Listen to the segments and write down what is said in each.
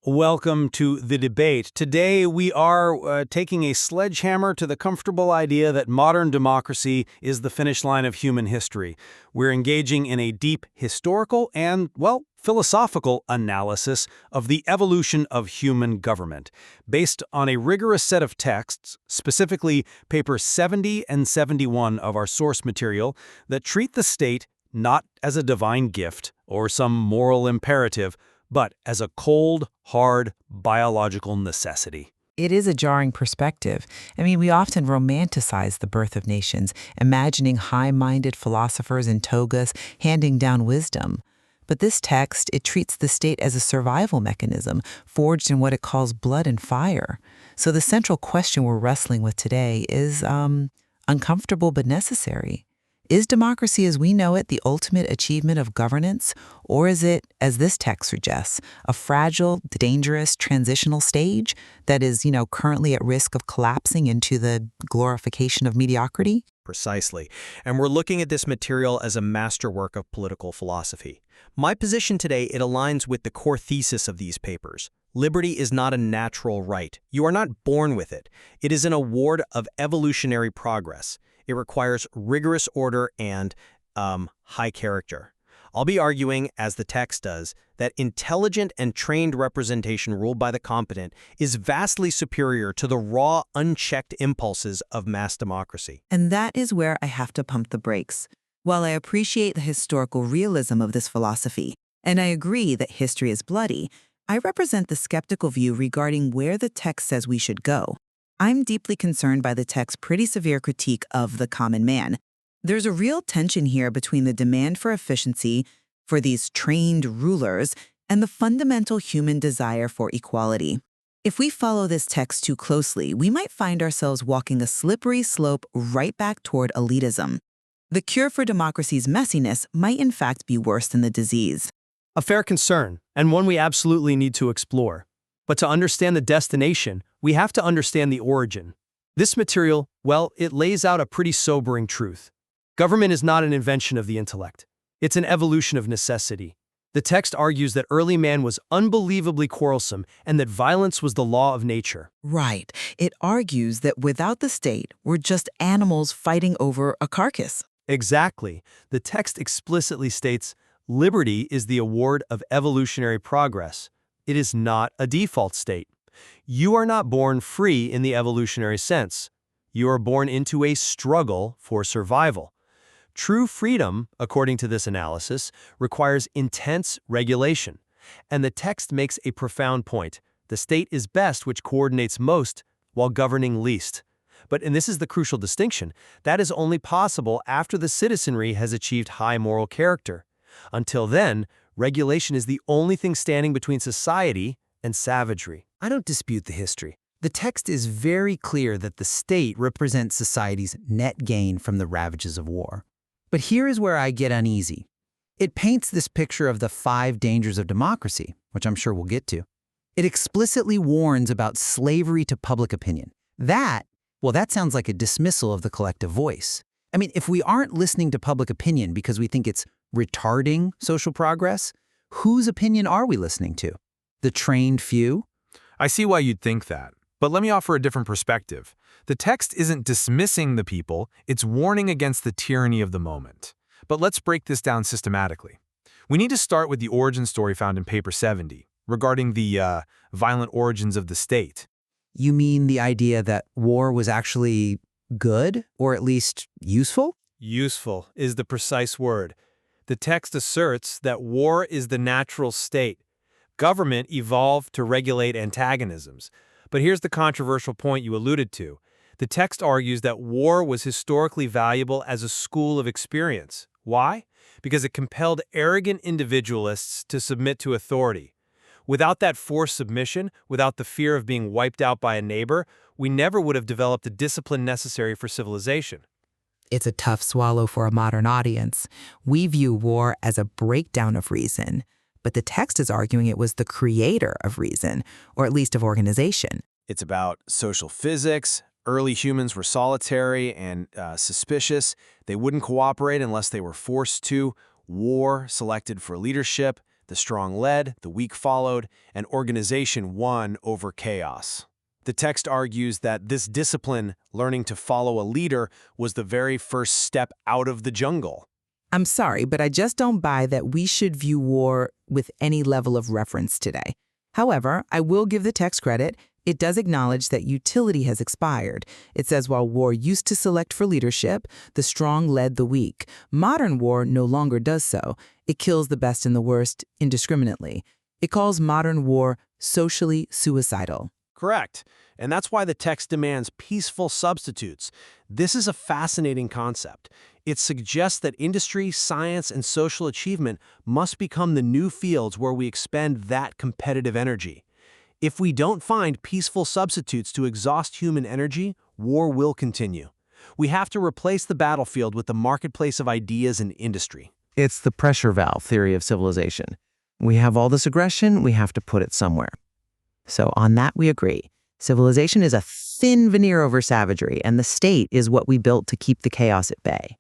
Welcome to the debate. Today we are taking a sledgehammer to the comfortable idea that modern democracy is the finish line of human history. We're engaging in a deep historical and, well, philosophical analysis of the evolution of human government, based on a rigorous set of texts, specifically papers 70 and 71 of our source material, that treat the state not as a divine gift or some moral imperative, but as a cold, hard, biological necessity. It is a jarring perspective. We often romanticize the birth of nations, imagining high-minded philosophers in togas handing down wisdom. But this text, it treats the state as a survival mechanism, forged in what it calls blood and fire. So the central question we're wrestling with today is uncomfortable but necessary. Is democracy as we know it the ultimate achievement of governance, or is it, as this text suggests, a fragile, dangerous, transitional stage that is, currently at risk of collapsing into the glorification of mediocrity? Precisely. And we're looking at this material as a masterwork of political philosophy. My position today, it aligns with the core thesis of these papers. Liberty is not a natural right. You are not born with it. It is an award of evolutionary progress. It requires rigorous order and high character. I'll be arguing, as the text does, that intelligent and trained representation ruled by the competent is vastly superior to the raw, unchecked impulses of mass democracy. And that is where I have to pump the brakes. While I appreciate the historical realism of this philosophy, and I agree that history is bloody, I represent the skeptical view regarding where the text says we should go. I'm deeply concerned by the text's pretty severe critique of the common man. There's a real tension here between the demand for efficiency for these trained rulers and the fundamental human desire for equality. If we follow this text too closely, we might find ourselves walking a slippery slope right back toward elitism. The cure for democracy's messiness might in fact be worse than the disease. A fair concern, and one we absolutely need to explore. But to understand the destination, we have to understand the origin. This material, well, it lays out a pretty sobering truth. Government is not an invention of the intellect. It's an evolution of necessity. The text argues that early man was unbelievably quarrelsome and that violence was the law of nature. Right. It argues that without the state, we're just animals fighting over a carcass. Exactly. The text explicitly states, liberty is the award of evolutionary progress. It is not a default state. You are not born free in the evolutionary sense. You are born into a struggle for survival. True freedom, according to this analysis, requires intense regulation. And the text makes a profound point. The state is best which coordinates most while governing least. And this is the crucial distinction, that is only possible after the citizenry has achieved high moral character. Until then, regulation is the only thing standing between society and savagery. I don't dispute the history. The text is very clear that the state represents society's net gain from the ravages of war. But here is where I get uneasy. It paints this picture of the 5 dangers of democracy, which I'm sure we'll get to. It explicitly warns about slavery to public opinion. That sounds like a dismissal of the collective voice. If we aren't listening to public opinion because we think it's retarding social progress, whose opinion are we listening to? The trained few? I see why you'd think that, but let me offer a different perspective. The text isn't dismissing the people, it's warning against the tyranny of the moment. But let's break this down systematically. We need to start with the origin story found in paper 70, regarding the violent origins of the state. You mean the idea that war was actually good, or at least useful? Useful is the precise word. The text asserts that war is the natural state. Government evolved to regulate antagonisms. But here's the controversial point you alluded to. The text argues that war was historically valuable as a school of experience. Why? Because it compelled arrogant individualists to submit to authority. Without that forced submission, without the fear of being wiped out by a neighbor, we never would have developed the discipline necessary for civilization. It's a tough swallow for a modern audience. We view war as a breakdown of reason, but the text is arguing it was the creator of reason, or at least of organization. It's about social physics. Early humans were solitary and suspicious. They wouldn't cooperate unless they were forced to. War selected for leadership. The strong led, the weak followed, and organization won over chaos. The text argues that this discipline, learning to follow a leader, was the very first step out of the jungle. I'm sorry, but I just don't buy that we should view war with any level of reference today. However, I will give the text credit. It does acknowledge that utility has expired. It says while war used to select for leadership, the strong led the weak. Modern war no longer does so. It kills the best and the worst indiscriminately. It calls modern war socially suicidal. Correct. And that's why the text demands peaceful substitutes. This is a fascinating concept. It suggests that industry, science, and social achievement must become the new fields where we expend that competitive energy. If we don't find peaceful substitutes to exhaust human energy, war will continue. We have to replace the battlefield with the marketplace of ideas and industry. It's the pressure valve theory of civilization. We have all this aggression, we have to put it somewhere. So on that we agree. Civilization is a thin veneer over savagery, and the state is what we built to keep the chaos at bay.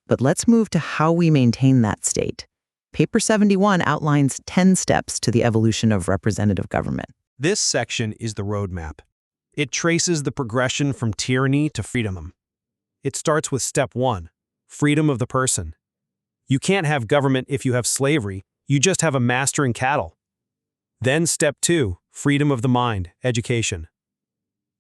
But let's move to how we maintain that state. Paper 71 outlines 10 steps to the evolution of representative government. This section is the roadmap. It traces the progression from tyranny to freedom. It starts with step 1, freedom of the person. You can't have government if you have slavery, you just have a master and cattle. Then step 2, freedom of the mind, education.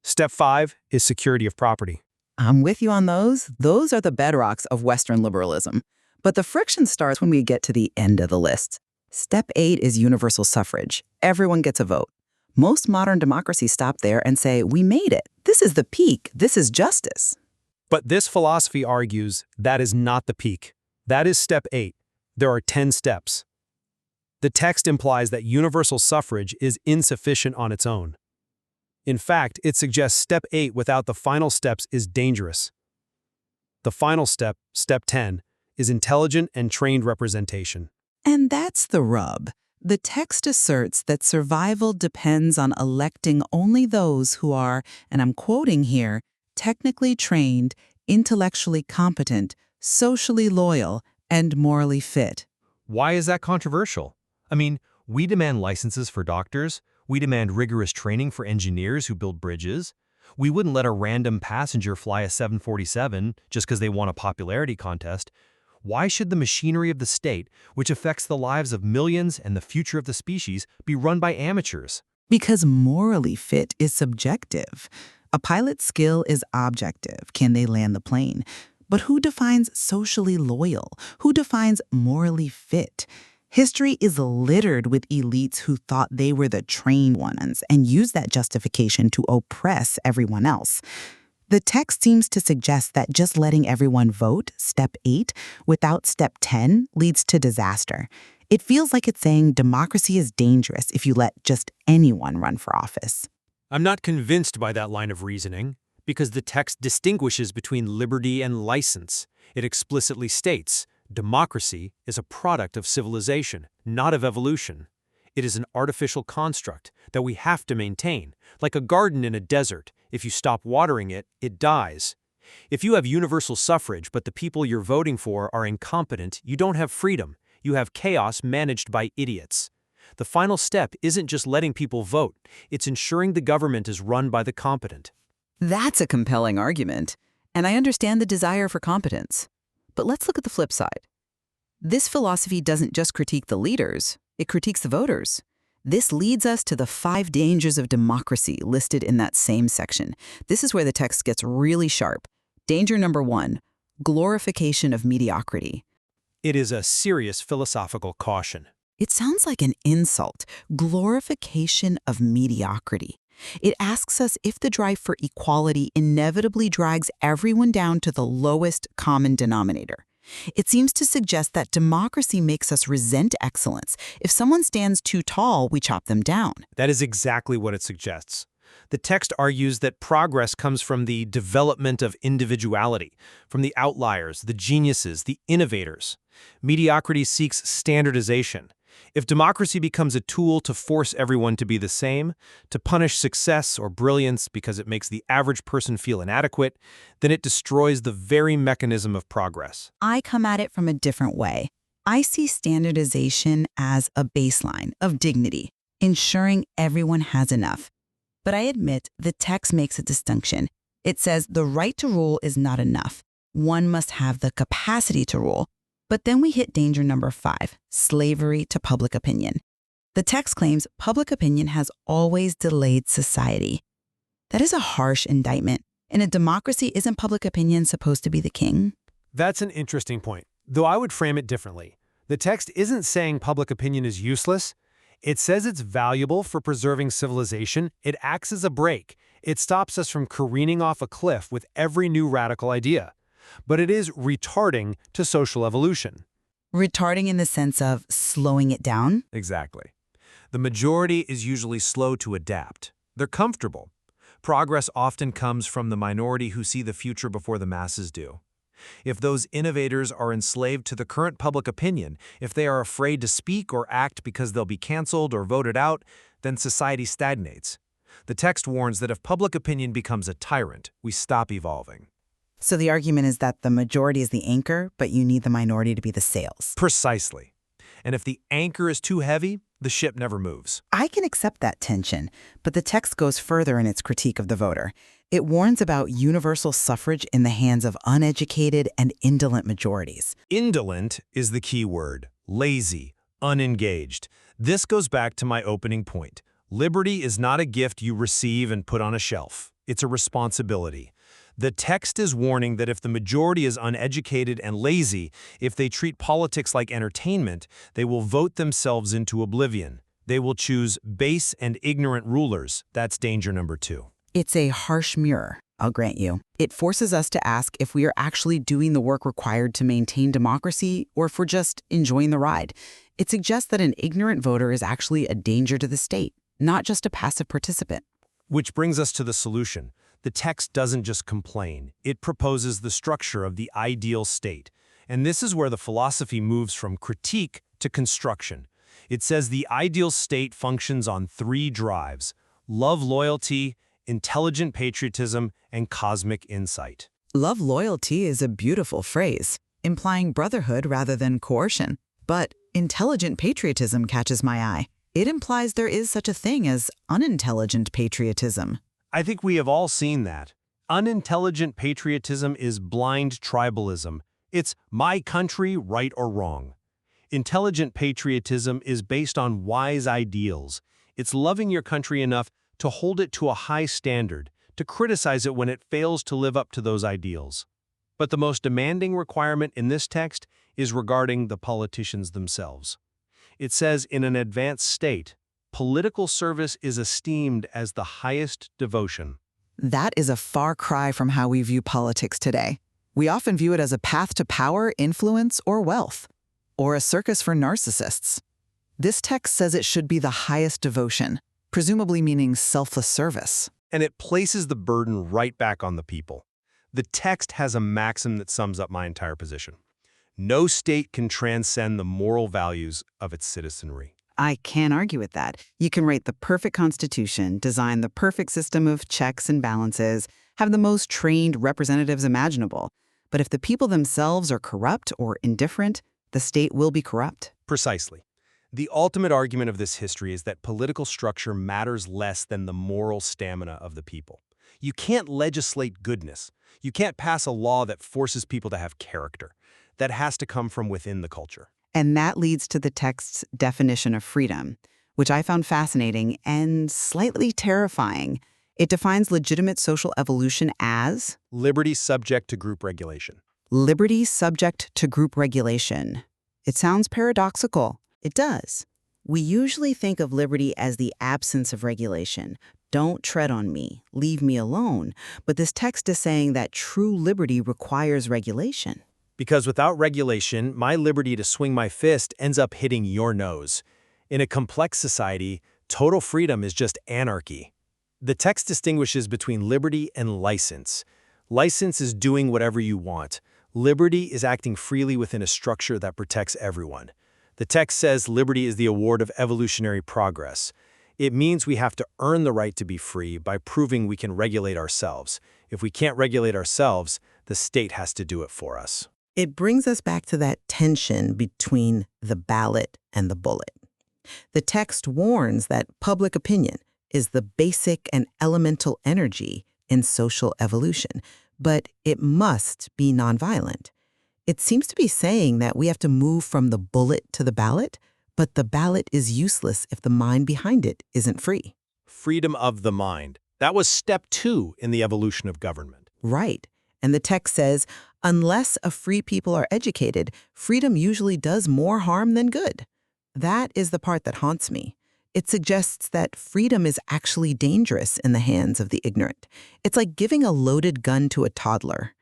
Step 5 is security of property. I'm with you on those. Those are the bedrocks of Western liberalism. But the friction starts when we get to the end of the list. Step 8 is universal suffrage. Everyone gets a vote. Most modern democracies stop there and say, we made it. This is the peak. This is justice. But this philosophy argues that is not the peak. That is step 8. There are 10 steps. The text implies that universal suffrage is insufficient on its own. In fact, it suggests step 8 without the final steps is dangerous. The final step, step 10, is intelligent and trained representation. And that's the rub. The text asserts that survival depends on electing only those who are, and I'm quoting here, technically trained, intellectually competent, socially loyal, and morally fit. Why is that controversial? I mean, we demand licenses for doctors. We demand rigorous training for engineers who build bridges. We wouldn't let a random passenger fly a 747 just because they won a popularity contest. Why should the machinery of the state, which affects the lives of millions and the future of the species, be run by amateurs? Because morally fit is subjective. A pilot's skill is objective. Can they land the plane? But who defines socially loyal? Who defines morally fit? History is littered with elites who thought they were the trained ones and used that justification to oppress everyone else. The text seems to suggest that just letting everyone vote, step 8, without step 10 leads to disaster. It feels like it's saying democracy is dangerous if you let just anyone run for office. I'm not convinced by that line of reasoning, because the text distinguishes between liberty and license. It explicitly states, democracy is a product of civilization, not of evolution. It is an artificial construct that we have to maintain, like a garden in a desert. If you stop watering it, it dies. If you have universal suffrage but the people you're voting for are incompetent, you don't have freedom. You have chaos managed by idiots. The final step isn't just letting people vote, it's ensuring the government is run by the competent. That's a compelling argument, and I understand the desire for competence. But let's look at the flip side. This philosophy doesn't just critique the leaders, it critiques the voters. This leads us to the 5 dangers of democracy listed in that same section. This is where the text gets really sharp. Danger number 1, glorification of mediocrity. It is a serious philosophical caution. It sounds like an insult, glorification of mediocrity. It asks us if the drive for equality inevitably drags everyone down to the lowest common denominator. It seems to suggest that democracy makes us resent excellence. If someone stands too tall, we chop them down. That is exactly what it suggests. The text argues that progress comes from the development of individuality, from the outliers, the geniuses, the innovators. Mediocrity seeks standardization. If democracy becomes a tool to force everyone to be the same, to punish success or brilliance because it makes the average person feel inadequate, then it destroys the very mechanism of progress. I come at it from a different way. I see standardization as a baseline of dignity, ensuring everyone has enough. But I admit the text makes a distinction. It says the right to rule is not enough. One must have the capacity to rule. But then we hit danger number 5, slavery to public opinion. The text claims public opinion has always delayed society. That is a harsh indictment. In a democracy, isn't public opinion supposed to be the king? That's an interesting point, though I would frame it differently. The text isn't saying public opinion is useless. It says it's valuable for preserving civilization. It acts as a brake. It stops us from careening off a cliff with every new radical idea. But it is retarding to social evolution. Retarding in the sense of slowing it down? Exactly. The majority is usually slow to adapt. They're comfortable. Progress often comes from the minority who see the future before the masses do. If those innovators are enslaved to the current public opinion, if they are afraid to speak or act because they'll be canceled or voted out, then society stagnates. The text warns that if public opinion becomes a tyrant, we stop evolving. So the argument is that the majority is the anchor, but you need the minority to be the sails. Precisely. And if the anchor is too heavy, the ship never moves. I can accept that tension, but the text goes further in its critique of the voter. It warns about universal suffrage in the hands of uneducated and indolent majorities. Indolent is the key word. Lazy, unengaged. This goes back to my opening point. Liberty is not a gift you receive and put on a shelf. It's a responsibility. The text is warning that if the majority is uneducated and lazy, if they treat politics like entertainment, they will vote themselves into oblivion. They will choose base and ignorant rulers. That's danger number 2. It's a harsh mirror, I'll grant you. It forces us to ask if we are actually doing the work required to maintain democracy or if we're just enjoying the ride. It suggests that an ignorant voter is actually a danger to the state, not just a passive participant. Which brings us to the solution. The text doesn't just complain. It proposes the structure of the ideal state. And this is where the philosophy moves from critique to construction. It says the ideal state functions on 3 drives: love, loyalty, intelligent patriotism, and cosmic insight. Love loyalty is a beautiful phrase, implying brotherhood rather than coercion. But intelligent patriotism catches my eye. It implies there is such a thing as unintelligent patriotism. I think we have all seen that. Unintelligent patriotism is blind tribalism. It's my country, right or wrong. Intelligent patriotism is based on wise ideals. It's loving your country enough to hold it to a high standard, to criticize it when it fails to live up to those ideals. But the most demanding requirement in this text is regarding the politicians themselves. It says in an advanced state, political service is esteemed as the highest devotion. That is a far cry from how we view politics today. We often view it as a path to power, influence, or wealth, or a circus for narcissists. This text says it should be the highest devotion, presumably meaning selfless service. And it places the burden right back on the people. The text has a maxim that sums up my entire position. No state can transcend the moral values of its citizenry. I can't argue with that. You can write the perfect constitution, design the perfect system of checks and balances, have the most trained representatives imaginable. But if the people themselves are corrupt or indifferent, the state will be corrupt. Precisely. The ultimate argument of this history is that political structure matters less than the moral stamina of the people. You can't legislate goodness. You can't pass a law that forces people to have character. That has to come from within the culture. And that leads to the text's definition of freedom, which I found fascinating and slightly terrifying. It defines legitimate social evolution as liberty subject to group regulation. Liberty subject to group regulation. It sounds paradoxical. It does. We usually think of liberty as the absence of regulation. Don't tread on me. Leave me alone. But this text is saying that true liberty requires regulation. Because without regulation, my liberty to swing my fist ends up hitting your nose. In a complex society, total freedom is just anarchy. The text distinguishes between liberty and license. License is doing whatever you want. Liberty is acting freely within a structure that protects everyone. The text says liberty is the award of evolutionary progress. It means we have to earn the right to be free by proving we can regulate ourselves. If we can't regulate ourselves, the state has to do it for us. It brings us back to that tension between the ballot and the bullet. The text warns that public opinion is the basic and elemental energy in social evolution, but it must be nonviolent. It seems to be saying that we have to move from the bullet to the ballot, but the ballot is useless if the mind behind it isn't free. Freedom of the mind. That was step 2 in the evolution of government. Right. And the text says, unless a free people are educated, freedom usually does more harm than good. That is the part that haunts me. It suggests that freedom is actually dangerous in the hands of the ignorant. It's like giving a loaded gun to a toddler.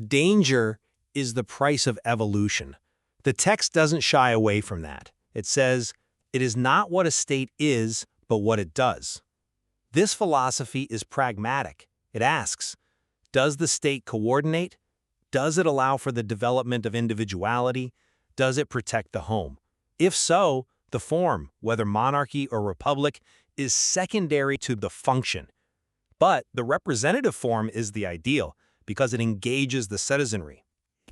Danger is the price of evolution. The text doesn't shy away from that. It says, it is not what a state is, but what it does. This philosophy is pragmatic. It asks, does the state coordinate? Does it allow for the development of individuality? Does it protect the home? If so, the form, whether monarchy or republic, is secondary to the function. But the representative form is the ideal because it engages the citizenry.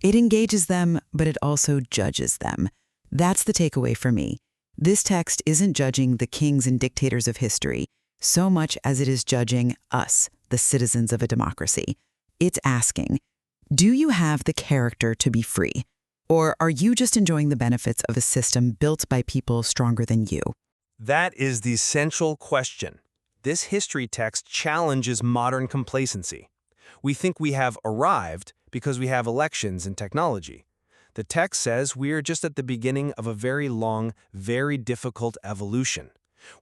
It engages them, but it also judges them. That's the takeaway for me. This text isn't judging the kings and dictators of history so much as it is judging us, the citizens of a democracy. It's asking, do you have the character to be free? Or are you just enjoying the benefits of a system built by people stronger than you? That is the central question. This history text challenges modern complacency. We think we have arrived because we have elections and technology. The text says we are just at the beginning of a very long, very difficult evolution.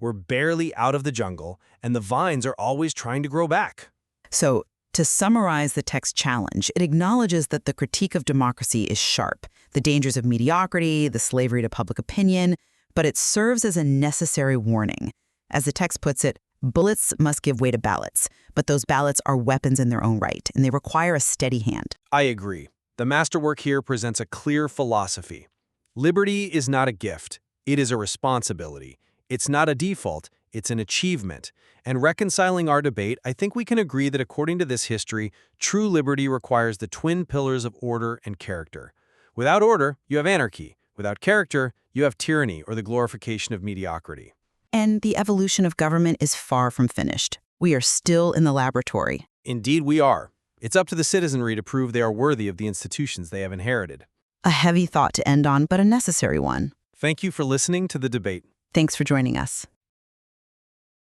We're barely out of the jungle, and the vines are always trying to grow back. So, to summarize the text challenge, it acknowledges that the critique of democracy is sharp, the dangers of mediocrity, the slavery to public opinion, but it serves as a necessary warning. As the text puts it, bullets must give way to ballots, but those ballots are weapons in their own right, and they require a steady hand. I agree. The masterwork here presents a clear philosophy. Liberty is not a gift. It is a responsibility. It's not a default. It's an achievement. And reconciling our debate, I think we can agree that according to this history, true liberty requires the twin pillars of order and character. Without order, you have anarchy. Without character, you have tyranny or the glorification of mediocrity. And the evolution of government is far from finished. We are still in the laboratory. Indeed, we are. It's up to the citizenry to prove they are worthy of the institutions they have inherited. A heavy thought to end on, but a necessary one. Thank you for listening to the debate. Thanks for joining us.